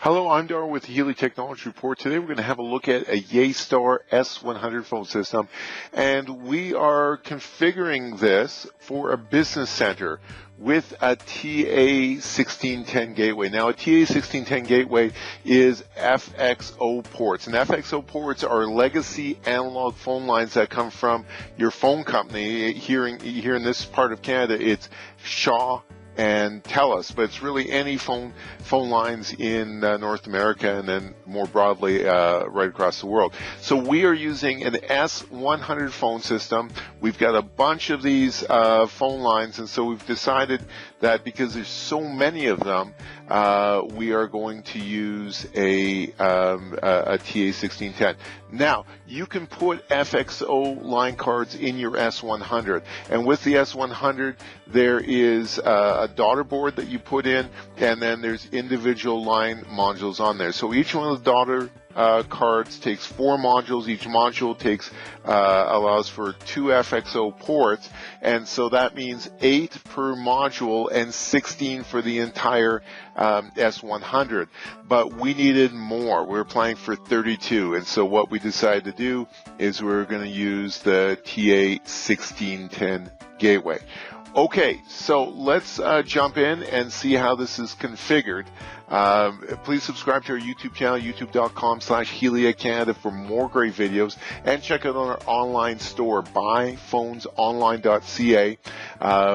Hello, I'm Darwin with the Healy Technology Report. Today we're going to have a look at a Yeastar S100 phone system, and we are configuring this for a business center with a TA1610 gateway. Now, a TA1610 gateway is FXO ports, and FXO ports are legacy analog phone lines that come from your phone company. Here in this part of Canada, it's Shaw and TELUS, but it's really any phone lines in North America and then more broadly right across the world. So we are using an S100 phone system. We've got a bunch of these phone lines, and so we've decided that because there's so many of them, we are going to use a TA1610. Now, you can put FXO line cards in your S100, and with the S100, there is a daughter board that you put in, and then there's individual line modules on there. So each one of the daughter cards takes 4 modules. Each module allows for 2 FXO ports, and so that means 8 per module and 16 for the entire S100. But we needed more. We were planning for 32, and so what we decided to do is we were going to use the TA1610 gateway. Okay, so let's jump in and see how this is configured. Please subscribe to our YouTube channel, youtube.com/HeliaCanada for more great videos, and check out our online store, buyphonesonline.ca.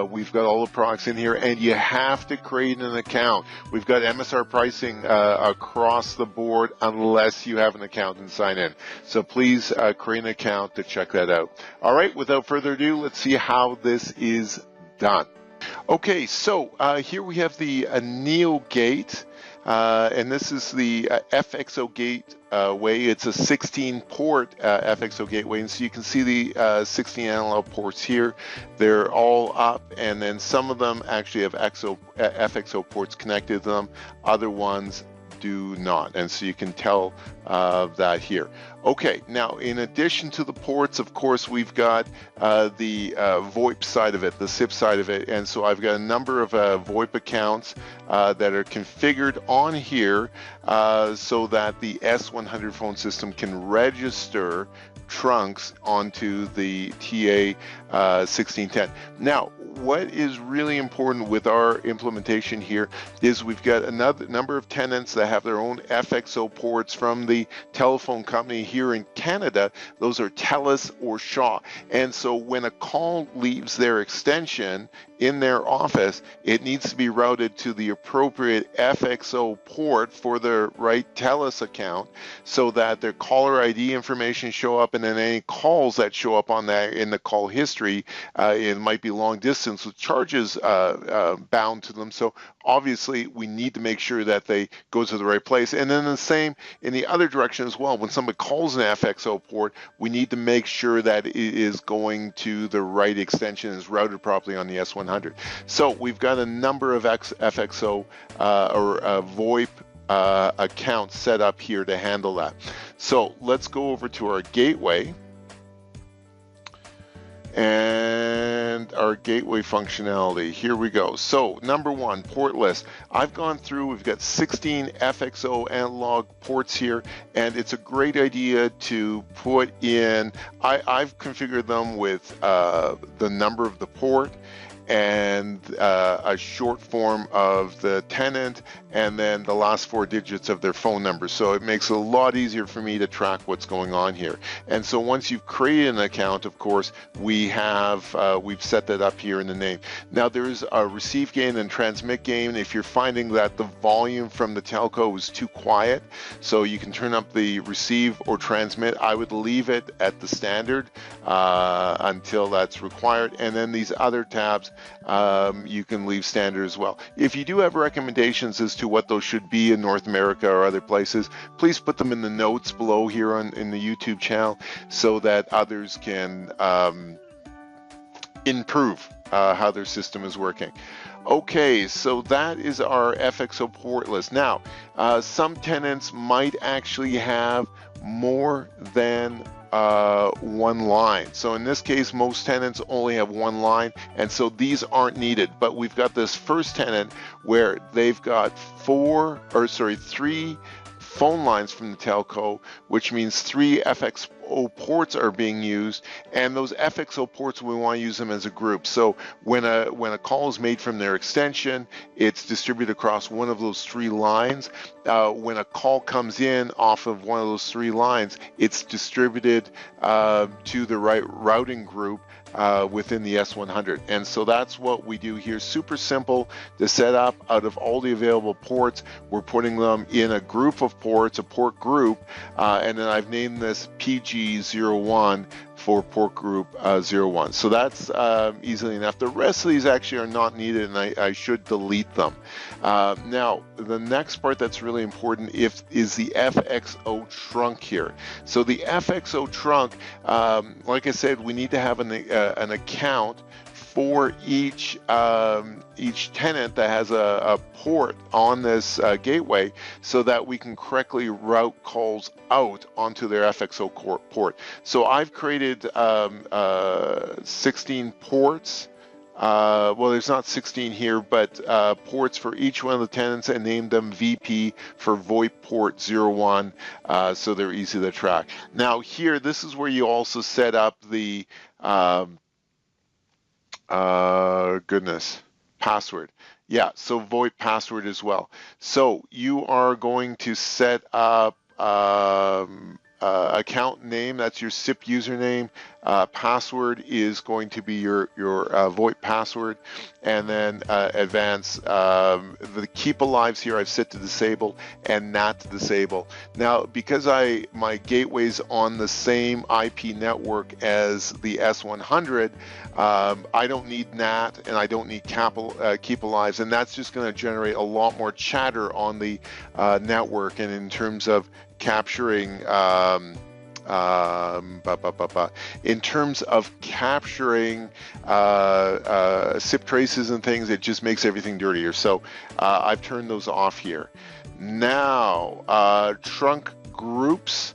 We've got all the products in here, and you have to create an account. We've got MSR pricing across the board unless you have an account and sign in. So please create an account to check that out. All right, without further ado, let's see how this is done. Okay, so here we have the Neo Gate, and this is the FXO gateway. It's a 16-port FXO gateway, and so you can see the 16 analog ports here. They're all up, and then some of them actually have FXO ports connected to them. Other ones do not, and so you can tell that here. Okay, now in addition to the ports, of course, we've got the VoIP side of it, the SIP side of it, and so I've got a number of VoIP accounts that are configured on here so that the S100 phone system can register trunks onto the TA1610. Now, what is really important with our implementation here is we've got another number of tenants that have their own FXO ports from the telephone company here in Canada. Those are TELUS or Shaw. And so when a call leaves their extension in their office, it needs to be routed to the appropriate FXO port for the right TELUS account so that their caller ID information show up, and then any calls that show up on that in the call history, it might be long distance with charges bound to them. So obviously we need to make sure that they go to the right place. And then the same in the other direction as well. When somebody calls an FXO port, we need to make sure that it is going to the right extension, is routed properly on the S100. So we've got a number of FXO or VoIP accounts set up here to handle that. So let's go over to our gateway and our gateway functionality. Here we go. So number 1, port list. I've gone through, we've got 16 FXO analog ports here, and it's a great idea to put in, I've configured them with the number of the port and a short form of the tenant, and then the last 4 digits of their phone number. So it makes it a lot easier for me to track what's going on here. And so once you've created an account, of course, we've set that up here in the name. Now there's a receive gain and transmit gain if you're finding that the volume from the telco is too quiet. So you can turn up the receive or transmit. I would leave it at the standard until that's required. And then these other tabs, you can leave standard as well. If you do have recommendations as to what those should be in North America or other places, please put them in the notes below here in the YouTube channel so that others can improve how their system is working. Okay, so that is our FXO port list. Now, some tenants might actually have more than one line. So in this case, most tenants only have one line, and so these aren't needed. But we've got this first tenant where they've got three phone lines from the telco, which means 3 FXO ports are being used, and those FXO ports, we want to use them as a group. So when a call is made from their extension, it's distributed across one of those 3 lines. When a call comes in off of one of those 3 lines, it's distributed to the right routing group within the S100. And so that's what we do here. Super simple to set up. Out of all the available ports, we're putting them in a group of ports, a port group, and then I've named this PG01 for port group 01. So that's easily enough. The rest of these actually are not needed, and I should delete them. Now, the next part that's really important is the FXO trunk here. So the FXO trunk, like I said, we need to have an account for each tenant that has a port on this gateway, so that we can correctly route calls out onto their FXO port. So I've created 16 ports. Well, there's not 16 here, but ports for each one of the tenants, and named them VP for VoIP port 01, so they're easy to track. Now here, this is where you also set up the password. Yeah, so VoIP password as well. So you are going to set up account name, that's your SIP username. Password is going to be your VoIP password, and then advanced the keep alives here I've set to disable and NAT to disable. Now, because my gateway's on the same IP network as the S100, I don't need NAT and I don't need keep alives, and that's just going to generate a lot more chatter on the network, and in terms of capturing in terms of capturing SIP traces and things, it just makes everything dirtier. So I've turned those off here. Now, trunk groups,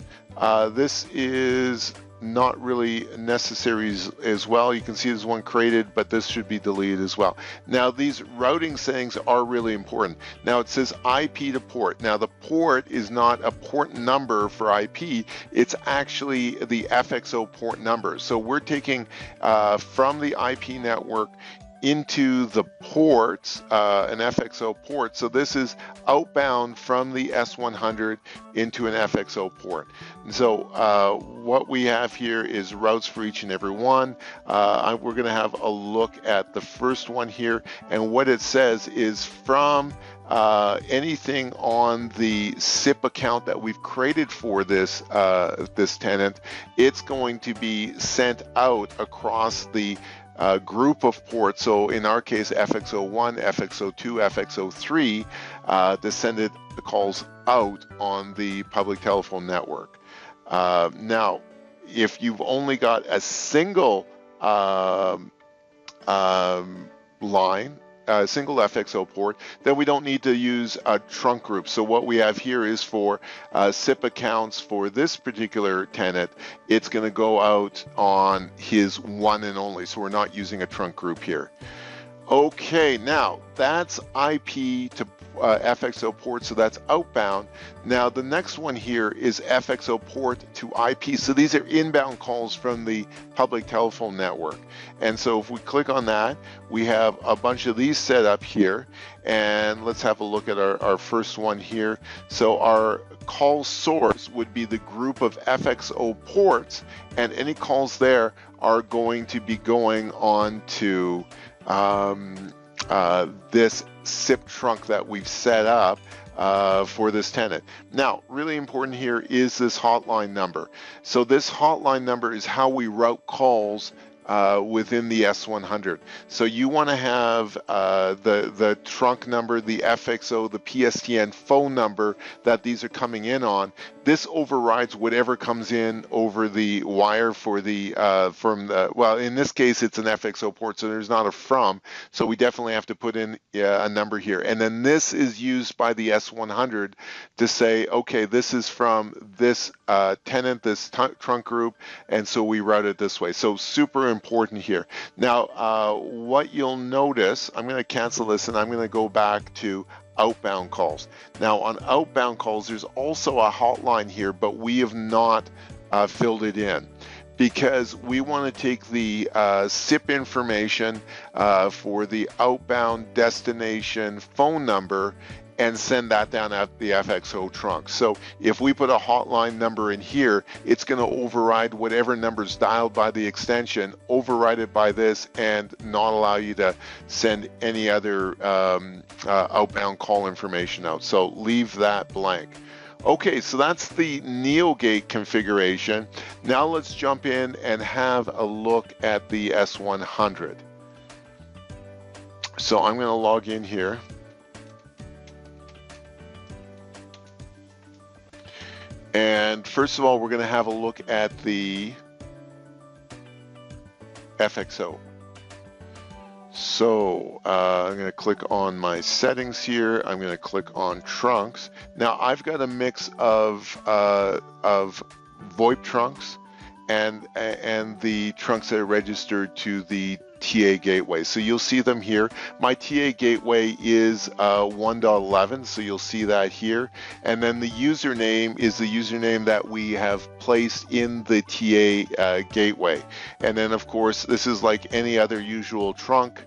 this is not really necessary as well. You can see there's one created, but this should be deleted as well. Now, these routing settings are really important. Now, it says IP to port. Now, the port is not a port number for IP, it's actually the FXO port number. So we're taking from the IP network into the ports, an FXO port. So this is outbound from the S100 into an FXO port. And so what we have here is routes for each and every one. We're going to have a look at the first one here, and what it says is from anything on the SIP account that we've created for this this tenant, it's going to be sent out across the group of ports. So in our case, FXO1, FXO2, FXO3, to send the calls out on the public telephone network. Now, if you've only got a single line, a single FXO port, then we don't need to use a trunk group. So what we have here is for SIP accounts for this particular tenant, it's going to go out on his one and only. So we're not using a trunk group here. Okay, now that's IP to FXO port, so that's outbound. Now the next one here is FXO port to IP. So these are inbound calls from the public telephone network. And so if we click on that, we have a bunch of these set up here. And let's have a look at our first one here. So our call source would be the group of FXO ports, and any calls there are going to be going on to this SIP trunk that we've set up for this tenant. Now, really important here is this hotline number. So this hotline number is how we route calls within the S100. So you want to have the trunk number, the FXO, the PSTN phone number that these are coming in on. this overrides whatever comes in over the wire for the well, in this case it's an FXO port, so there's not a from, so we definitely have to put in a number here. And then this is used by the S100 to say, okay, this is from this tenant, this trunk group, and so we route it this way. So super important here. Now, what you'll notice, I'm going to cancel this and I'm going to go back to outbound calls. Now on outbound calls, there's also a hotline here, but we have not filled it in because we want to take the SIP information for the outbound destination phone number and send that down at the FXO trunk. So if we put a hotline number in here, it's going to override whatever number's dialed by the extension, override it by this, and not allow you to send any other outbound call information out. So leave that blank. Okay, so that's the NeoGate configuration. Now let's jump in and have a look at the S100. So I'm going to log in here. And first of all, we're going to have a look at the FXO. So I'm going to click on my settings here. I'm going to click on trunks. Now I've got a mix of VoIP trunks and the trunks that are registered to the TA gateway. So you'll see them here. My TA gateway is 1.11, so you'll see that here. And then the username is the username that we have placed in the TA gateway. And then of course, this is like any other usual trunk.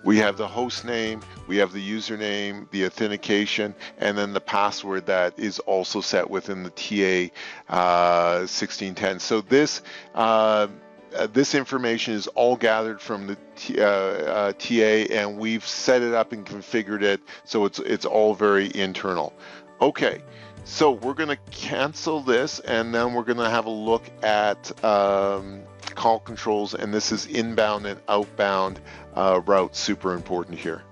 We have the host name, we have the username, the authentication, and then the password that is also set within the TA1610. So this this information is all gathered from the TA, and we've set it up and configured it, so it's all very internal. Okay, so we're going to cancel this, and then we're going to have a look at call controls, and this is inbound and outbound routes, super important here.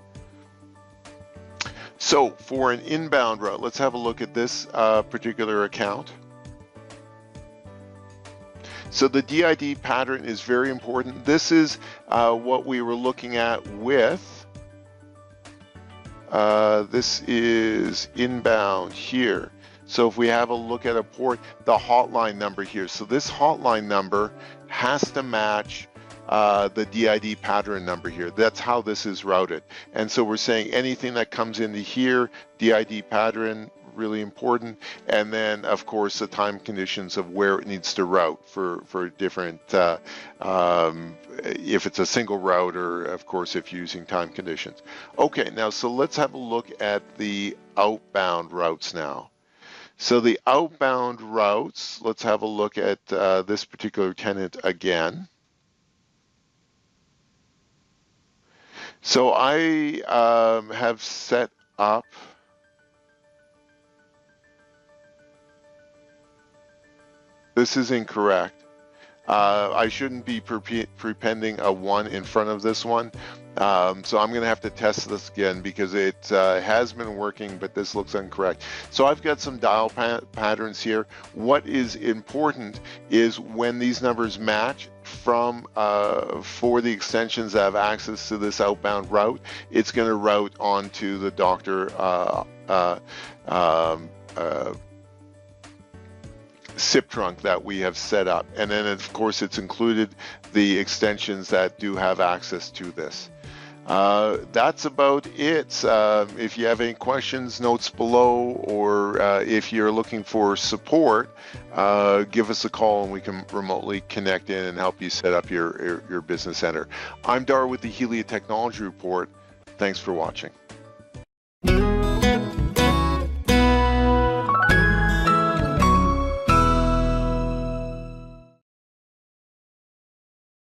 So for an inbound route, let's have a look at this particular account. So the DID pattern is very important. This is what we were looking at with, this is inbound here. So if we have a look at a port, the hotline number here. So this hotline number has to match the DID pattern number here. That's how this is routed. And so we're saying anything that comes into here, DID pattern, really important. And then of course the time conditions of where it needs to route for different, if it's a single route, or of course if you're using time conditions. Okay, now so let's have a look at the outbound routes now. So the outbound routes, let's have a look at this particular tenant again. So I have set up this is incorrect. I shouldn't be prepending a 1 in front of this one. So I'm going to have to test this again because it has been working, but this looks incorrect. So I've got some dial patterns here. What is important is when these numbers match from for the extensions that have access to this outbound route, it's going to route onto the doctor SIP trunk that we have set up. And then of course it's included the extensions that do have access to this. That's about it. If you have any questions, notes below, or if you're looking for support, give us a call and we can remotely connect in and help you set up your business center. I'm Dar with the Helia Technology Report. Thanks for watching.